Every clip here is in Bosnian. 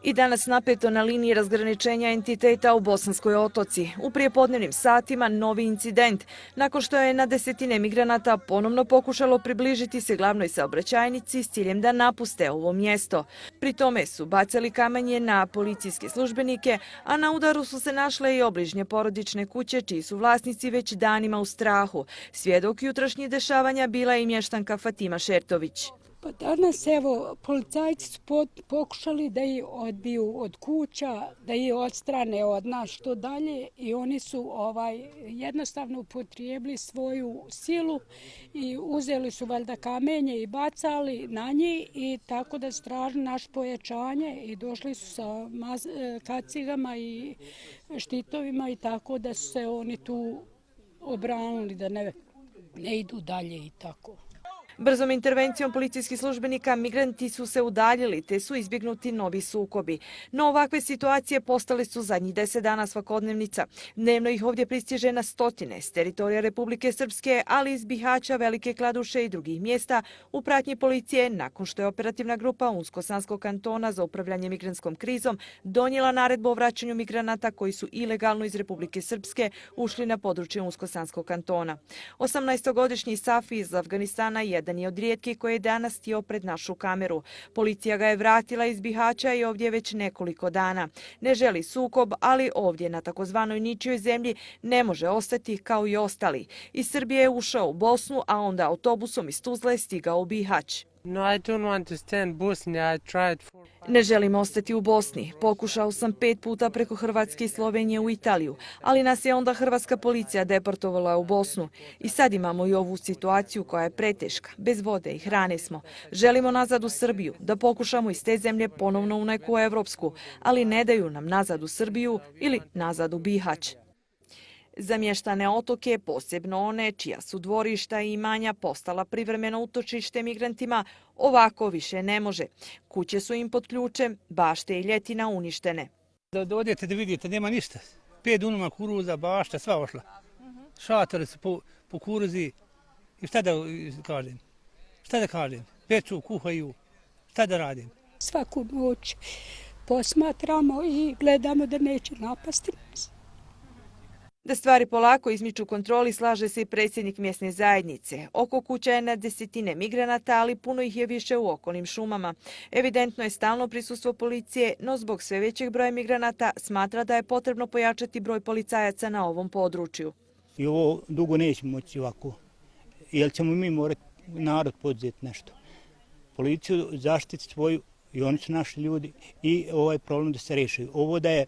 I danas napeto na liniji razgraničenja entiteta u Bosanskoj Otoci. U prijepodnevnim satima novi incident, nakon što je na desetine migranata ponovno pokušalo približiti se glavnoj saobraćajnici s ciljem da napuste ovo mjesto. Pri tome su bacali kamenje na policijske službenike, a na udaru su se našle i obližnje porodične kuće čiji su vlasnici već danima u strahu. Svjedok jutrašnjih dešavanja bila je i mještanka Fatima Šertović. Pa danas, evo, policajci su pokušali da ih odbiju od kuća, da ih odstrane od nas što dalje i oni su jednostavno upotrijebili svoju silu i uzeli su valjda kamenje i bacali na njih i tako da su tražili naše pojačanje i došli su sa kacigama i štitovima i tako da su se oni tu obranili da ne idu dalje i tako. Brzom intervencijom policijskih službenika migranti su se udaljili te su izbjegnuti novi sukobi. No ovakve situacije postale su zadnjih 10 dana svakodnevnica. Dnevno ih ovdje pristiže na stotine s teritorija Republike Srpske, ali iz Bihaća, Velike Kladuše i drugih mjesta u pratnji policije nakon što je operativna grupa Unsko-Sanskog kantona za upravljanje migrantskom krizom donijela naredbu o vraćanju migranata koji su ilegalno iz Republike Srpske ušli na područje Unsko-Sanskog kantona. 18-godišnji Safi iz Afganistana jedan je od rijetkih koji je danas stio pred našu kameru. Policija ga je vratila iz Bihaća i ovdje već nekoliko dana. Ne želi sukob, ali ovdje na takozvanoj ničijoj zemlji ne može ostati kao i ostali. Iz Srbije je ušao u Bosnu, a onda autobusom iz Tuzle stigao u Bihać. Ne želim ostati u Bosni. Pokušao sam 5 puta preko Hrvatske i Slovenije u Italiju, ali nas je onda hrvatska policija deportovala u Bosnu. I sad imamo i ovu situaciju koja je preteška. Bez vode i hrane smo. Želimo nazad u Srbiju, da pokušamo iz te zemlje ponovno u neku evropsku, ali ne daju nam nazad u Srbiju ili nazad u Bihać. Za mještane otoke, posebno one čija su dvorišta i imanja postala privremeno utočište migrantima, ovako više ne može. Kuće su im pod ključem, bašte i ljetina uništene. Da odete da vidite, nema ništa. 5 dunuma kuruza, bašta, sva ošla. Šatori su po kuruzi. I šta da kažem? Šta da kažem? Peču, kuhaju. Šta da radim? Svaku noć posmatramo i gledamo da neće napasti nas. Da stvari polako izmiču kontroli slaže se i predsjednik mjesne zajednice. Oko kuća je na desetine migranata, ali puno ih je više u okolnim šumama. Evidentno je stalno prisustvo policije, no zbog sve većeg broja migranata smatra da je potrebno pojačati broj policajaca na ovom području. I ovo dugo nećemo moći ovako, jer ćemo mi morati narod podzeti nešto. Policiju zaštiti svoju i oni su naši ljudi i ovaj problem da se reši. Ovo da je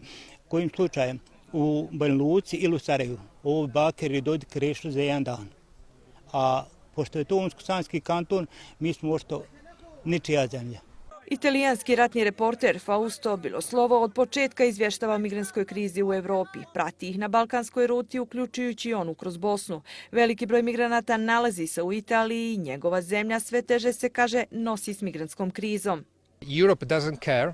kojim slučajem u Banja Luci ili u Sarajevu. Ovo Bakir i Dodik rešili za jedan dan. A pošto je to Unsko-Sanski kanton, mi smo ošto ničija zemlja. Italijanski ratni reporter Fausto Biloslovo od početka izvještava o migrantskoj krizi u Evropi. Prati ih na balkanskoj ruti, uključujući onu kroz Bosnu. Veliki broj migranata nalazi se u Italiji i njegova zemlja sve teže se, kaže, nosi s migrantskom krizom.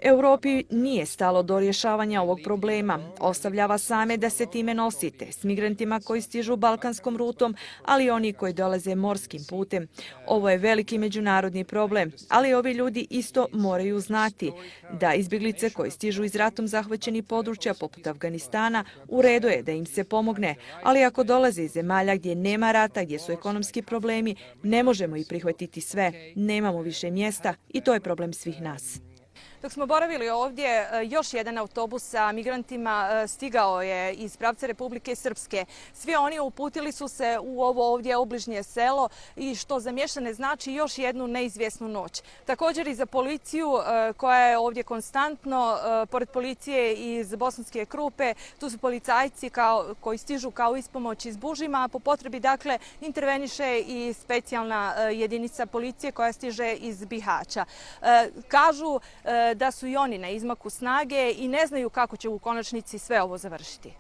Europi nije stalo do rješavanja ovog problema. Ostavljava same da se time nosite s migrantima koji stižu balkanskom rutom, ali i oni koji dolaze morskim putem. Ovo je veliki međunarodni problem, ali ovi ljudi isto moraju znati da izbjeglice koji stižu iz ratom zahvaćenih područja poput Afganistana, u redu je da im se pomogne, ali ako dolaze iz zemalja gdje nema rata, gdje su ekonomski problemi, ne možemo ih prihvatiti sve. Nemamo više mjesta i to je problem svih nas. Dok smo boravili ovdje, još jedan autobus sa migrantima stigao je iz pravca Republike Srpske. Svi oni uputili su se u ovo ovdje obližnje selo i što za mještane znači još jednu neizvjesnu noć. Također i za policiju koja je ovdje konstantno, pored policije iz Bosanske Krupe, tu su policajci koji stižu kao ispomoć iz Bužima, a po potrebi dakle interveniše i specijalna jedinica policije koja stiže iz Bihaća. Kažu da su i oni na izmaku snage i ne znaju kako će u konačnici sve ovo završiti.